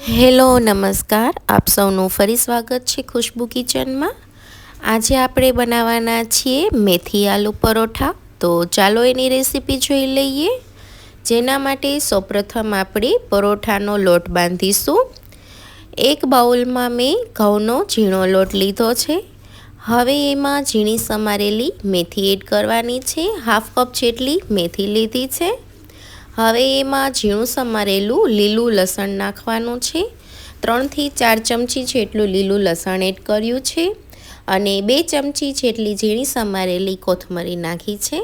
Hello નમસ્કાર, આપ સૌનું ફરી સ્વાગત છે ખુશ્બુ કિચનમાં। આજે આપણે બનાવવાના છીએ મેથી આલુ પરોઠા। તો ચાલો એની રેસીપી જોઈ લઈએ। જેના માટે સૌપ્રથમ આપણે પરોઠાનો લોટ બાંધીશું। એક બાઉલમાં મેં ઘઉંનો ઝીણો લોટ લીધો છે। હવે એમાં ઝીણી સમારેલી મેથી એડ કરવાની છે। હાફ કપ જેટલી મેથી લીધી છે। હવે એમાં ઝીણું સમારેલું લીલું લસણ નાખવાનું છે। 3 થી 4 ચમચી જેટલું લીલું લસણ એડ કર્યું છે અને 2 ચમચી જેટલી ઝીણી સમારેલી કોથમરી નાખી છે।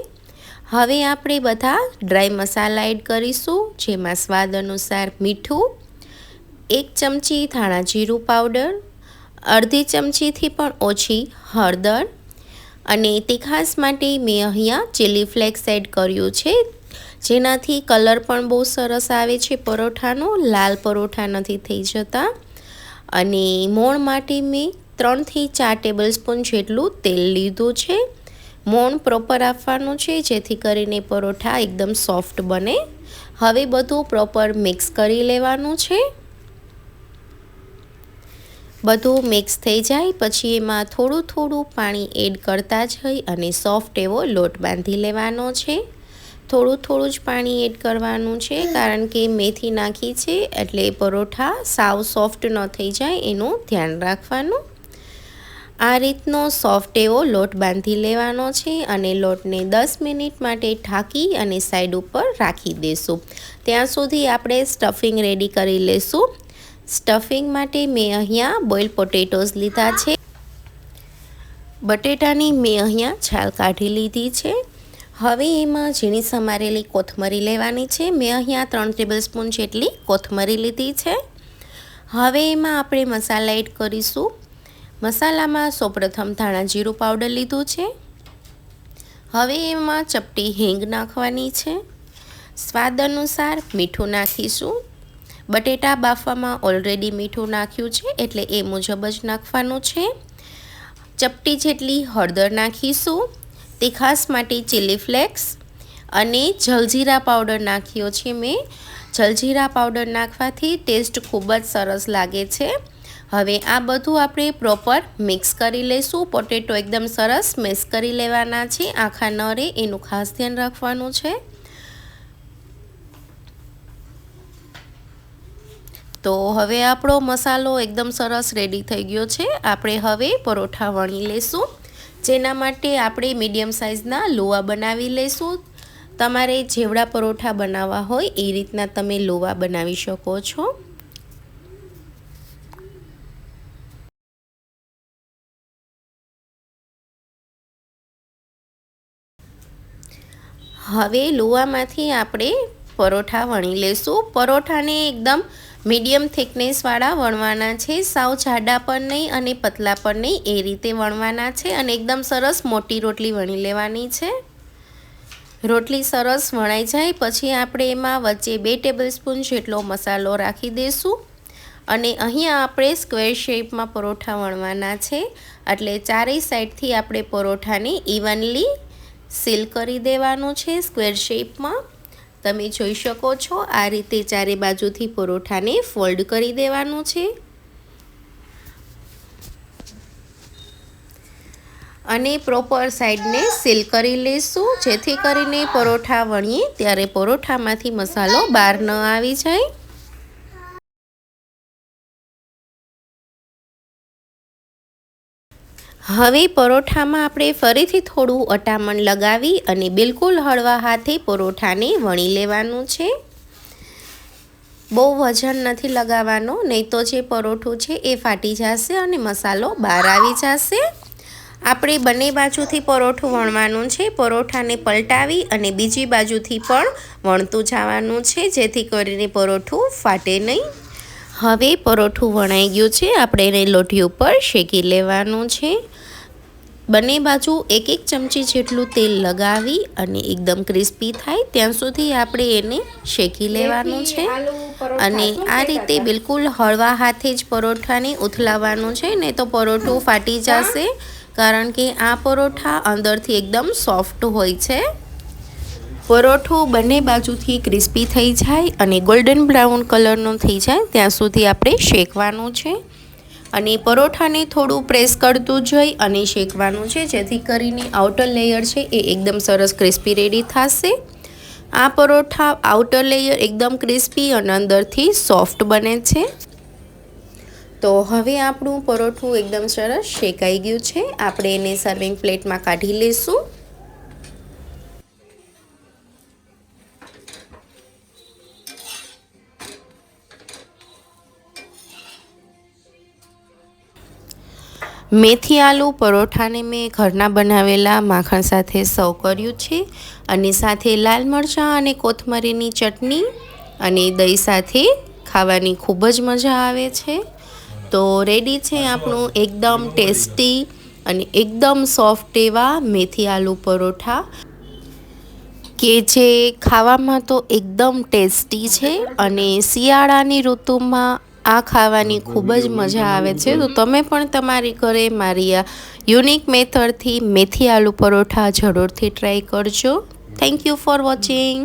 હવે આપણે બધા ડ્રાય મસાલા એડ કરીશું, જેમાં સ્વાદ અનુસાર મીઠું, 1 ચમચી ધાણા જીરું પાવડર, અડધી ચમચીથી પણ ઓછી હળદર અને તીખાસ માટે મેં અહીંયા ચીલી ફ્લેક્સ એડ કર્યું છે, જેનાથી કલર પણ બહુ સરસ આવે છે પરોઠાનો, લાલ પરોઠા નથી થઈ જતા। અને મોણ માટે મેં 3 થી 4 ટેબલસ્પૂન જેટલું તેલ લીધું છે। મોણ પ્રોપર આપવાનું છે, જેથી કરીને પરોઠા એકદમ સોફ્ટ બને। હવે બધું પ્રોપર મિક્સ કરી લેવાનું છે। બધું મિક્સ થઈ જાય પછી એમાં થોડું થોડું પાણી એડ કરતા જઈ અને સોફ્ટ એવો લોટ બાંધી લેવાનો છે। થોડું થોડું જ પાણી એડ કરવાનું છે, કારણ કે મેથી નાખી છે એટલે પરોઠા સાવ સોફ્ટ ન થઈ જાય એનું ધ્યાન રાખવાનું। આ રીતનો સોફ્ટ એવો લોટ બાંધી લેવાનો છે અને લોટને 10 મિનિટ માટે ઢાંકી અને સાઈડ ઉપર રાખી દેશું। ત્યાં સુધી આપણે સ્ટફિંગ રેડી કરી લેશું। સ્ટફિંગ માટે મેં અહીંયા બોઇલ પોટેટોઝ લીધા છે। બટેટાની મેં અહીંયા છાલ કાઢી લીધી છે। હવે એમાં ઝીણી સમારેલી કોથમરી લેવાની છે। મેં અહીંયા 3 ટેબલસ્પૂન જેટલી કોથમરી લીધી છે। હવે એમાં આપણે મસાલા એડ કરીશું। મસાલામાં સૌપ્રથમ ધાણા જીરું પાવડર લીધું છે। હવે એમાં ચપટી હિંગ નાખવાની છે। સ્વાદ અનુસાર મીઠું નાખીશું। બટેટા બાફવામાં ઓલરેડી મીઠું નાખ્યું છે એટલે એ મુજબ જ નાખવાનું છે। ચપટી જેટલી હળદર નાખીશું। તીખાસ માટે ચીલી ફ્લેક્સ અને જલજીરા પાવડર નાખ્યો છે મેં। જલજીરા પાવડર નાખવાથી ટેસ્ટ ખૂબ જ સરસ લાગે છે। હવે આ બધું આપણે પ્રોપર મિક્સ કરી લઈશું। પોટેટો એકદમ સરસ મેશ કરી લેવાના છે, આખા ન રહે એનું ખાસ ધ્યાન રાખવાનું છે। તો હવે આપણો મસાલો એકદમ સરસ રેડી થઈ ગયો છે। આપણે હવે પરોઠા વણી લઈશું, જેના માટે આપણે મીડિયમ સાઇઝના લોવા બનાવી લઈશું। તમારે જેવડા પરોઠા બનાવવા હોય એ રીતના તમે લોવા બનાવી શકો છો। હવે લોવામાંથી આપણે પરોઠા વણી લઈશું। પરોઠાને એકદમ મીડિયમ થિકનેસવાળા વણવાના છે, સાવ જાડા પણ નહીં અને પતલા પણ નહીં, એ રીતે વણવાના છે અને એકદમ સરસ મોટી રોટલી વણી લેવાની છે। રોટલી સરસ વણાઈ જાય પછી આપણે એમાં વચ્ચે 2 ટેબલસ્પૂન જેટલો મસાલો રાખી દઈશું અને અહીંયા આપણે સ્ક્વેર શેપમાં પરોઠા વણવાના છે, એટલે ચારેય સાઈડથી આપણે પરોઠાને ઇવનલી સીલ કરી દેવાનું છે સ્ક્વેર શેપમાં। તમે જોઈ શકો છો આ રીતે ચારે બાજુથી પરોઠાને ફોલ્ડ કરી દેવાનું છે અને પ્રોપર સાઈડને સીલ કરી લઈશું, જેથી કરીને પરોઠા વણીએ ત્યારે પરોઠામાંથી મસાલો બહાર ન આવી જાય। હવે પરોઠામાં આપણે ફરીથી થોડું અટામણ લગાવી અને બિલકુલ હળવા હાથે પરોઠાને વણી લેવાનું છે। બહુ વજન નથી લગાવવાનો, નહીં તો જે પરોઠું છે એ ફાટી જશે અને મસાલો બહાર આવી જશે। આપણે બંને બાજુથી પરોઠું વણવાનું છે। પરોઠાને પલટાવી અને બીજી બાજુથી પણ વણતું જવાનું છે, જેથી કરીને પરોઠું ફાટે નહીં। હવે પરોઠું વણાઈ ગયું છે, આપણે એને લોઢી ઉપર શેકી લેવાનું છે। બંને બાજુ 1-1 ચમચી જેટલું તેલ લગાવી અને એકદમ ક્રિસ્પી થાય ત્યાં સુધી આપણે એને શેકી લેવાનું છે અને આ રીતે બિલકુલ હળવા હાથે જ પરોઠાને ઉથલાવવાનું છે, નહીં તો પરોઠું ફાટી જશે, કારણ કે આ પરોઠા અંદરથી એકદમ સોફ્ટ હોય છે। પરોઠું બંને બાજુથી ક્રિસ્પી થઈ જાય અને ગોલ્ડન બ્રાઉન કલરનો થઈ જાય ત્યાં સુધી આપણે શેકવાનું છે. અને પરોઠાને થોડું પ્રેસ કરતું જઈ અને શેકવાનું છે, જેથી કરીને આઉટર લેયર છે એ એકદમ સરસ ક્રિસ્પી રેડી થશે. આ પરોઠા આઉટર લેયર એકદમ ક્રિસ્પી અને અંદરથી સોફ્ટ બને છે. તો હવે આપણું પરોઠું એકદમ સરસ શેકાઈ ગયું છે. આપણે એને સર્વિંગ પ્લેટમાં કાઢી લઈશું. મેથી આલુ પરોઠાને મેં ઘરના બનાવેલા માખણ સાથે સર્વ કર્યું છે અને સાથે લાલ મરચાં અને કોથમરીની ચટણી અને દહીં સાથે ખાવાની ખૂબ જ મજા આવે છે. તો રેડી છે આપણું એકદમ ટેસ્ટી અને એકદમ સોફ્ટ એવા મેથી આલુ પરોઠા, કે જે ખાવામાં તો એકદમ ટેસ્ટી છે અને શિયાળાની ઋતુમાં આ ખાવાની ખૂબ જ મજા આવે છે. તો તમે પણ તમારી ઘરે મારી આ યુનિક મેથડથી મેથી આલુ પરોઠા જરૂરથી ટ્રાય કરજો. Thank you for watching.